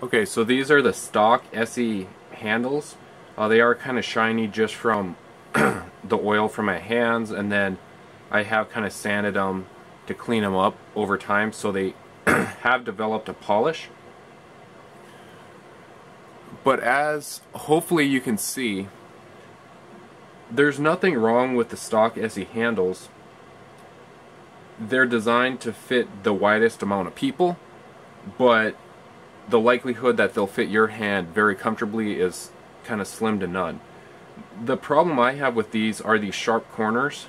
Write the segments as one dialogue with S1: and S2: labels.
S1: Okay, so these are the stock ESEE handles. They are kind of shiny just from the oil from my hands, and then I have kind of sanded them to clean them up over time, so they have developed a polish. But as hopefully you can see, there's nothing wrong with the stock ESEE handles. They're designed to fit the widest amount of people, but the likelihood that they'll fit your hand very comfortably is kind of slim to none. The problem I have with these are these sharp corners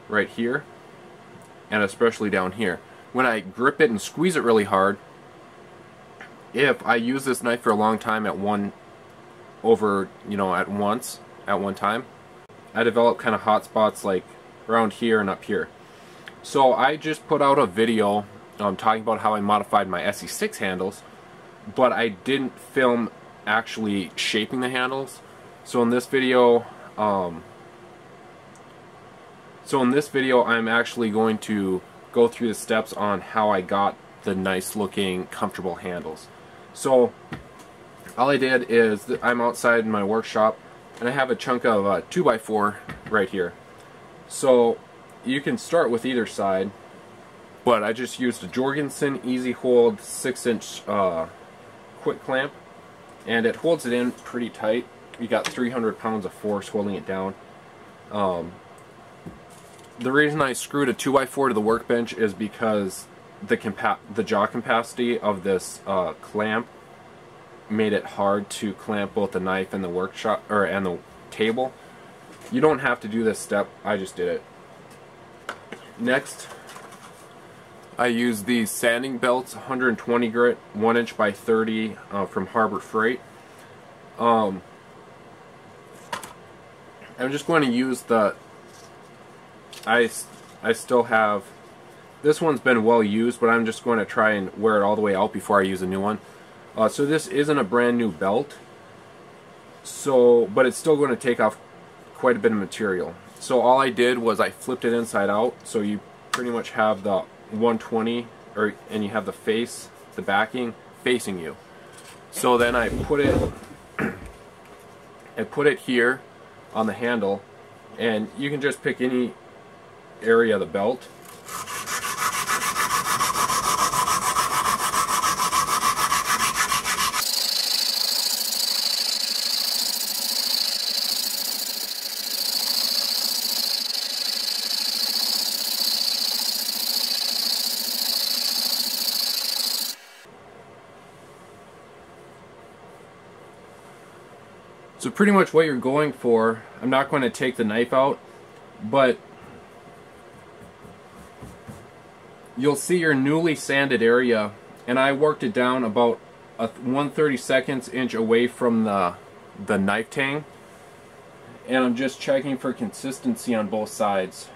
S1: right here, and especially down here. When I grip it and squeeze it really hard, if I use this knife for a long time at one time, I develop kind of hot spots like around here and up here. So I just put out a video talking about how I modified my ESEE 6 handles, but I didn't film actually shaping the handles. So in this video, I'm actually going to go through the steps on how I got the nice looking comfortable handles. So all I did is I'm outside in my workshop and I have a chunk of 2x4 right here. So you can start with either side, but I just used a Jorgensen Easy Hold 6-inch quick clamp, and it holds it in pretty tight. You got 300 pounds of force holding it down. The reason I screwed a 2x4 to the workbench is because the jaw capacity of this clamp made it hard to clamp both the knife and the workshop and the table. You don't have to do this step, I just did it. Next, I use these sanding belts, 120 grit, 1" by 30 from Harbor Freight. I'm just going to use the, I still have, this one's been well used, but I'm just going to try and wear it all the way out before I use a new one. So this isn't a brand new belt, but it's still going to take off quite a bit of material. So all I did was I flipped it inside out, so you pretty much have the 120, and you have the backing facing you. So then I put it here on the handle, and you can just pick any area of the belt. So pretty much what you're going for, I'm not going to take the knife out, but you'll see your newly sanded area, and I worked it down about a 1/32 inch away from the knife tang, and I'm just checking for consistency on both sides.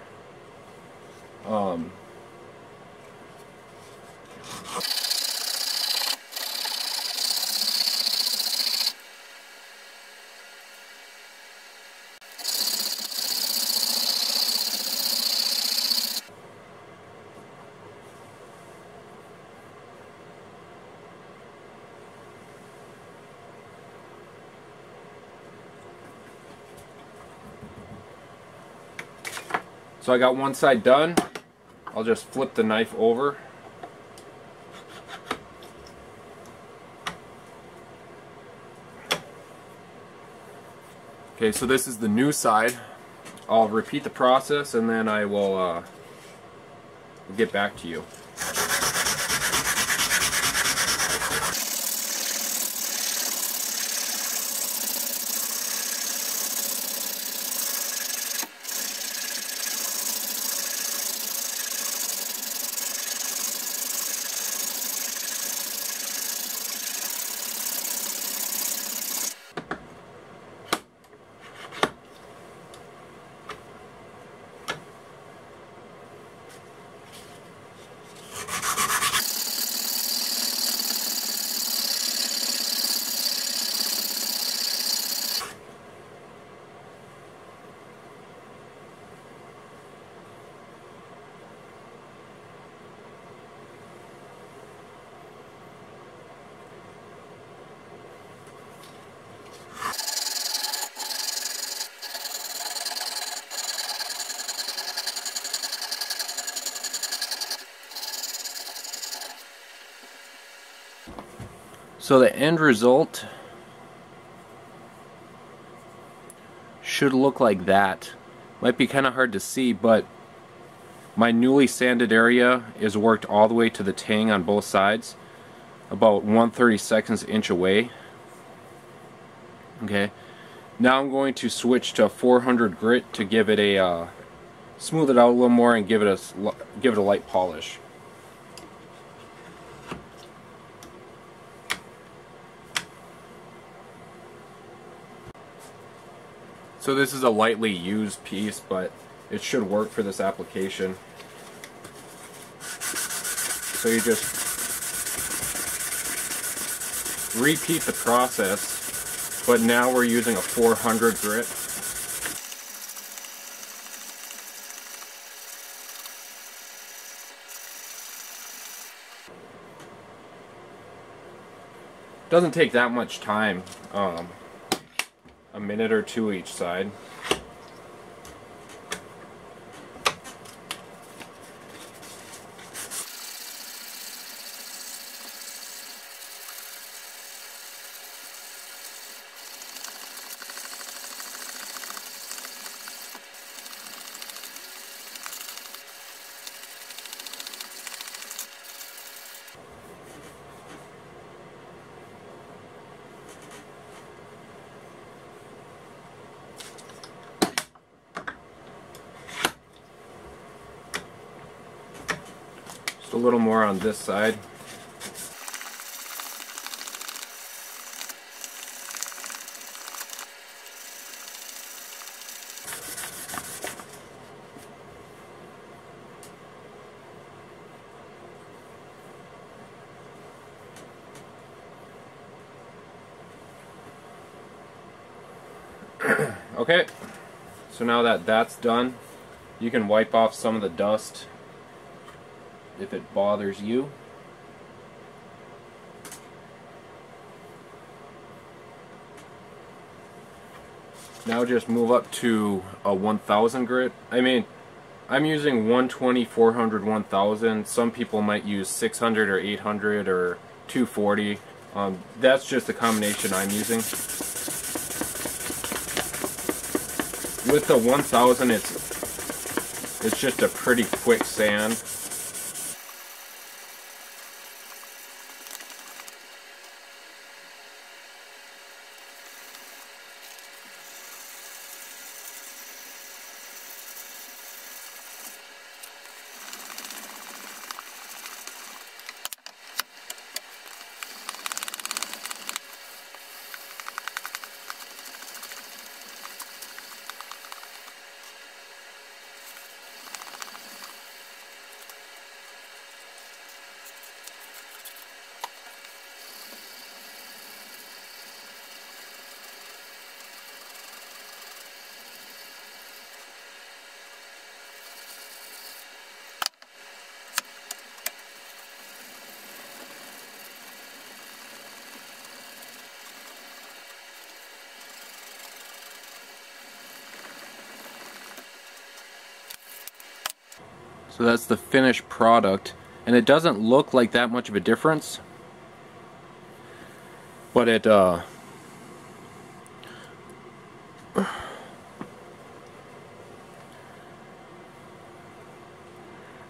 S1: So I got one side done. I'll just flip the knife over. Okay, so this is the new side. I'll repeat the process and then I will get back to you. So the end result should look like that. Might be kind of hard to see, but my newly sanded area is worked all the way to the tang on both sides, about 1/32 inch away. Okay, now I'm going to switch to 400 grit to give it a smooth it out a little more and give it a light polish. So this is a lightly used piece, but it should work for this application. So you just repeat the process, but now we're using a 400 grit. Doesn't take that much time, a minute or two each side. Just a little more on this side. Okay, so now that that's done, you can wipe off some of the dust if it bothers you. Now just move up to a 1000 grit. I mean, I'm using 120, 400, 1000. Some people might use 600 or 800 or 240. That's just the combination I'm using. With the 1000, it's just a pretty quick sand. So that's the finished product, and it doesn't look like that much of a difference, but it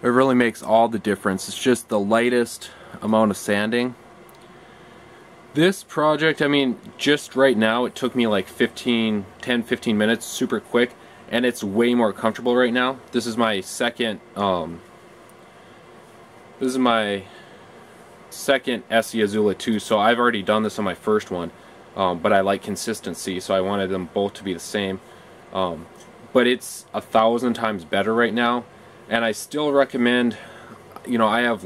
S1: really makes all the difference. It's just the lightest amount of sanding. This project, I mean, just right now it took me like 10-15 minutes, super quick. And it's way more comfortable right now. This is my second ESEE Izula 2, so I've already done this on my first one, but I like consistency, so I wanted them both to be the same. But it's 1,000 times better right now, and I still recommend, you know, I have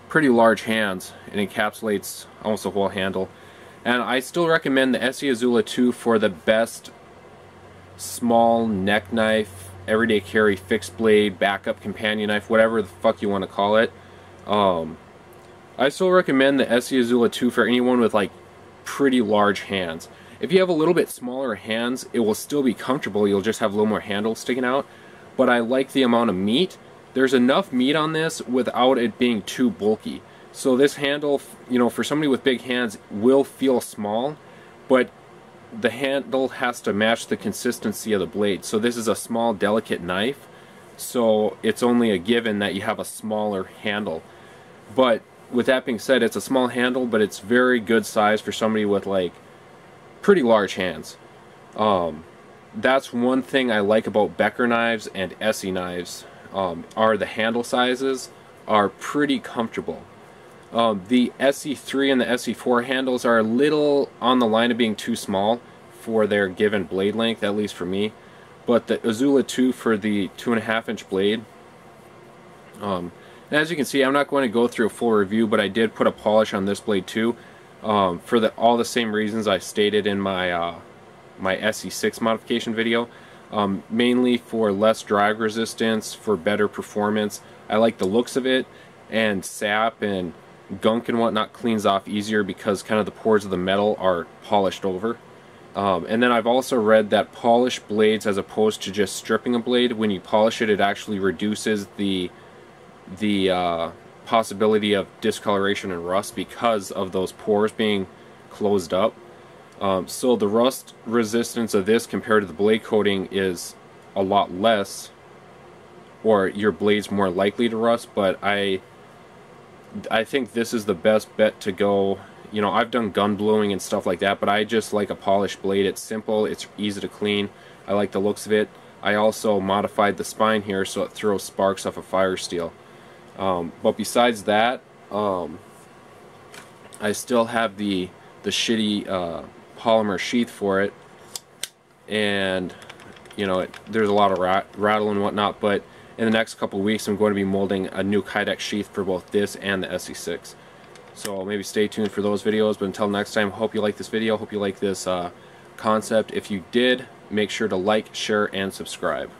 S1: pretty large hands. It encapsulates almost the whole handle, and I still recommend the ESEE Izula 2 for the best small neck knife, everyday carry, fixed blade, backup companion knife, whatever the fuck you want to call it. I still recommend the ESEE Izula 2 for anyone with like pretty large hands. If you have a little bit smaller hands, it will still be comfortable. You'll just have a little more handle sticking out. But I like the amount of meat. There's enough meat on this without it being too bulky. So this handle, you know, for somebody with big hands will feel small, but the handle has to match the consistency of the blade. So this is a small, delicate knife, so it's only a given that you have a smaller handle. But with that being said, it's a small handle, but it's very good size for somebody with like pretty large hands. That's one thing I like about Becker knives and ESEE knives, are the handle sizes are pretty comfortable. The SE3 and the SE4 handles are a little on the line of being too small for their given blade length, at least for me. But the Izula 2 for the 2.5-inch blade, as you can see, I'm not going to go through a full review, but I did put a polish on this blade too, for all the same reasons I stated in my my SE6 modification video. Mainly for less drag resistance, for better performance. I like the looks of it, and sap and gunk and whatnot cleans off easier because kind of the pores of the metal are polished over. And then I've also read that polished blades, as opposed to just stripping a blade, when you polish it, it actually reduces the possibility of discoloration and rust because of those pores being closed up. So the rust resistance of this compared to the blade coating is a lot less, or your blade's more likely to rust, but I think this is the best bet to go. You know, I've done gun bluing and stuff like that, but I just like a polished blade. It's simple, it's easy to clean, I like the looks of it. I also modified the spine here so it throws sparks off of fire steel. But besides that, I still have the shitty polymer sheath for it, and you know, there's a lot of rattle and whatnot, but in the next couple of weeks I'm going to be molding a new Kydex sheath for both this and the SE6. So maybe stay tuned for those videos, but until next time, hope you like this video, hope you like this concept. If you did, make sure to like, share, and subscribe.